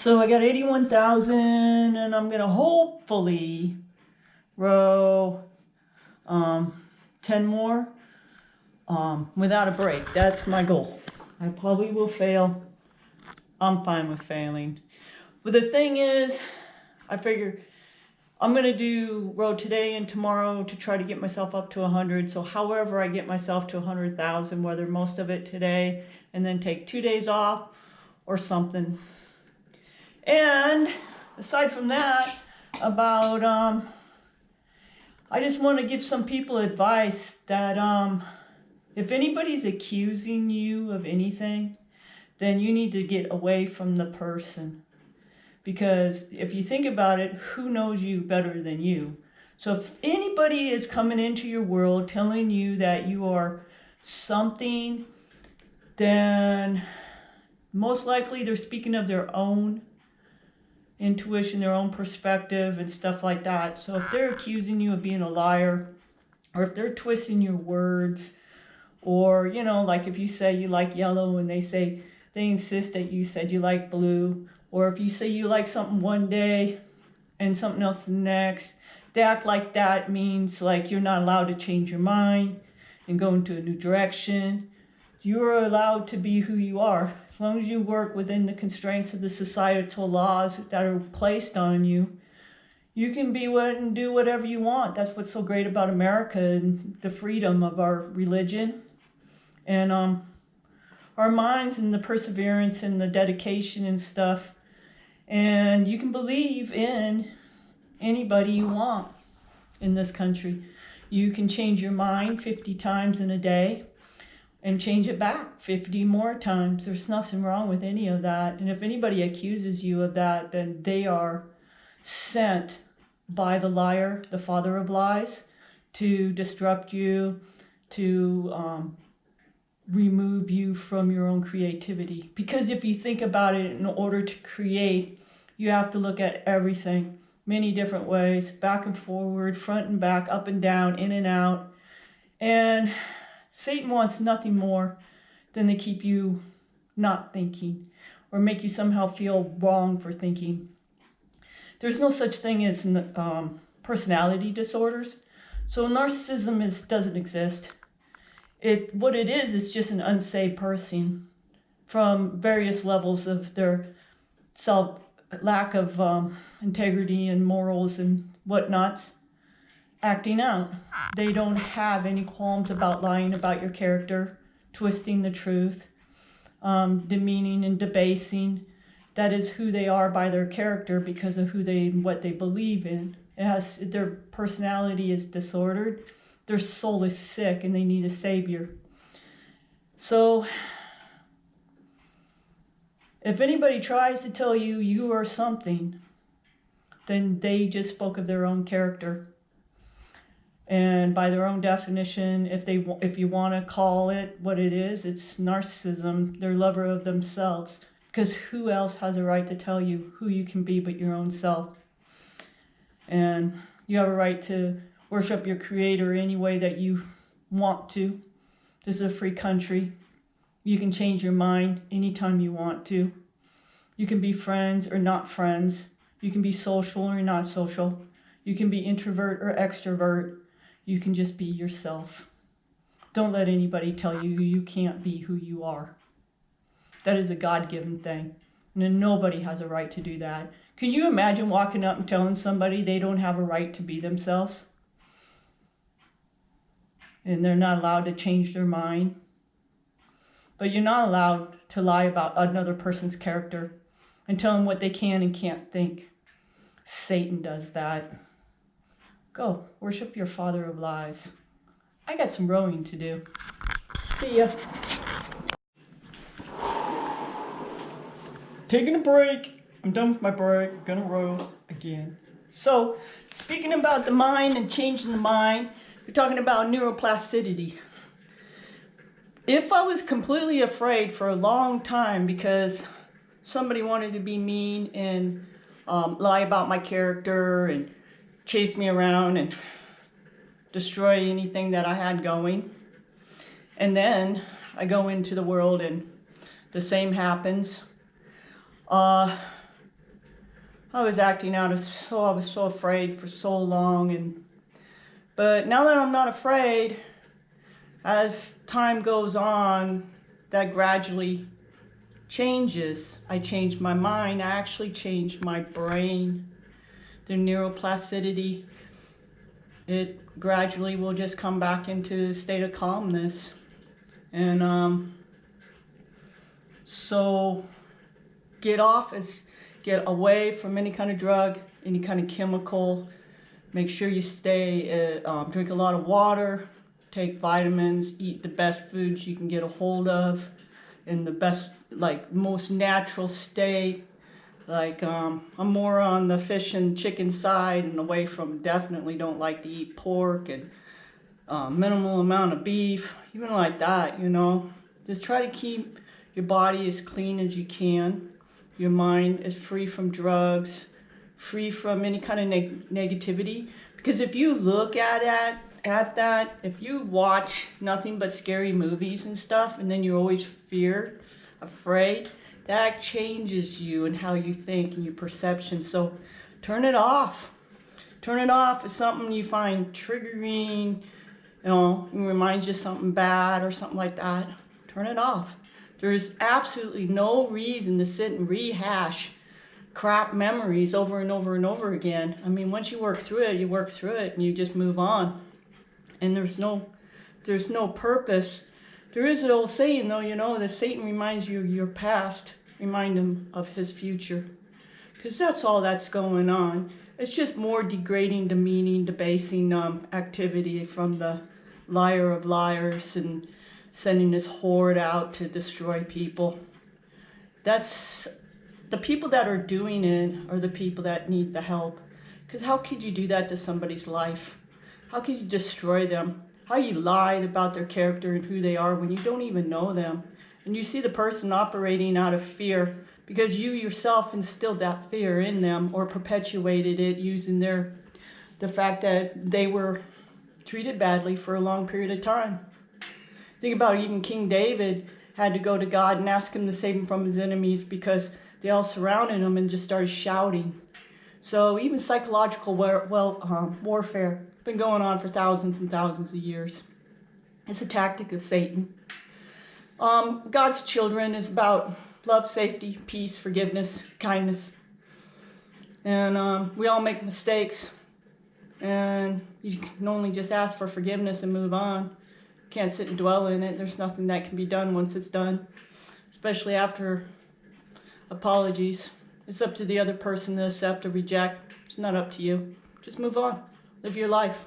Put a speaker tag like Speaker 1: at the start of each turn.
Speaker 1: So I got 81,000 and I'm gonna hopefully row 10 more without a break. That's my goal. I probably will fail. I'm fine with failing. But the thing is, I figure I'm gonna do row today and tomorrow to try to get myself up to 100. So however I get myself to 100,000, whether most of it today and then take 2 days off or something. And aside from that, about I just want to give some people advice that if anybody's accusing you of anything, then you need to get away from the person. Because if you think about it, who knows you better than you? So if anybody is coming into your world telling you that you are something, then most likely they're speaking of their own intuition, their own perspective and stuff like that. So if they're accusing you of being a liar, or if they're twisting your words, or like if you say you like yellow and they insist that you said you like blue, or if you say you like something one day and something else the next, they act like that means like you're not allowed to change your mind and go into a new direction. You're allowed to be who you are. As long as you work within the constraints of the societal laws that are placed on you, you can be and do whatever you want. That's what's so great about America and the freedom of our religion and our minds and the perseverance and the dedication and stuff. And you can believe in anybody you want in this country. You can change your mind 50 times in a day and change it back 50 more times. There's nothing wrong with any of that. And if anybody accuses you of that, then they are sent by the liar, the father of lies, to disrupt you, to remove you from your own creativity. Because if you think about it, in order to create, you have to look at everything many different ways, back and forward, front and back, up and down, in and out. And Satan wants nothing more than to keep you not thinking or make you somehow feel wrong for thinking. There's no such thing as personality disorders. So narcissism doesn't exist. What it is just an unsaved person from various levels of their lack of integrity and morals and whatnots acting out. They don't have any qualms about lying about your character, twisting the truth, demeaning and debasing. That is who they are by their character because of what they believe in. Their personality is disordered, their soul is sick, and they need a savior. So if anybody tries to tell you you are something, then they just spoke of their own character. And by their own definition, if you want to call it what it is, it's narcissism. They're lover of themselves. Because who else has a right to tell you who you can be but your own self? And you have a right to worship your creator any way that you want to. This is a free country. You can change your mind anytime you want to. You can be friends or not friends. You can be social or not social. You can be introvert or extrovert. You can just be yourself. Don't let anybody tell you you can't be who you are. That is a God-given thing. And nobody has a right to do that. Can you imagine walking up and telling somebody they don't have a right to be themselves? And they're not allowed to change their mind? But you're not allowed to lie about another person's character and tell them what they can and can't think. Satan does that. Go, worship your father of lies. I got some rowing to do. See ya. Taking a break. I'm done with my break. Gonna row again. So, speaking about the mind and changing the mind, we're talking about neuroplasticity. If I was completely afraid for a long time because somebody wanted to be mean and lie about my character and chase me around and destroy anything that I had going. And then I go into the world and the same happens. I was acting out I was so afraid for so long, but now that I'm not afraid, as time goes on, that gradually changes. I changed my mind. I actually changed my brain. The neuroplasticity, it gradually will just come back into a state of calmness. And so get away from any kind of drug, any kind of chemical. Make sure you drink a lot of water, take vitamins, eat the best foods you can get a hold of in the best, like, most natural state. Like, I'm more on the fish and chicken side and away from, definitely don't like to eat pork and minimal amount of beef, even like that, you know. Just try to keep your body as clean as you can. Your mind is free from drugs, free from any kind of negativity. Because if you look at that, if you watch nothing but scary movies and stuff, and then you're always afraid, that changes you and how you think and your perception. So turn it off. Turn it off. If something you find triggering, you know, it reminds you of something bad or something like that, turn it off. There's absolutely no reason to sit and rehash crap memories over and over and over again. I mean, once you work through it, you work through it and you just move on. And there's no purpose. There is an old saying, though, you know, that Satan reminds you of your past. Remind him of his future. Because that's all that's going on. It's just more degrading, demeaning, debasing activity from the liar of liars and sending his horde out to destroy people. That's the people that are doing it are the people that need the help. Because how could you do that to somebody's life? How could you destroy them? How you lied about their character and who they are when you don't even know them. And you see the person operating out of fear because you yourself instilled that fear in them or perpetuated it using the fact that they were treated badly for a long period of time. Think about it, even King David had to go to God and ask him to save him from his enemies because they all surrounded him and just started shouting. So even psychological warfare has been going on for thousands and thousands of years. It's a tactic of Satan. God's children is about love, safety, peace, forgiveness, kindness. And we all make mistakes. And you can only just ask for forgiveness and move on. Can't sit and dwell in it. There's nothing that can be done once it's done, especially after apologies. It's up to the other person to accept or reject. It's not up to you. Just move on. Live your life.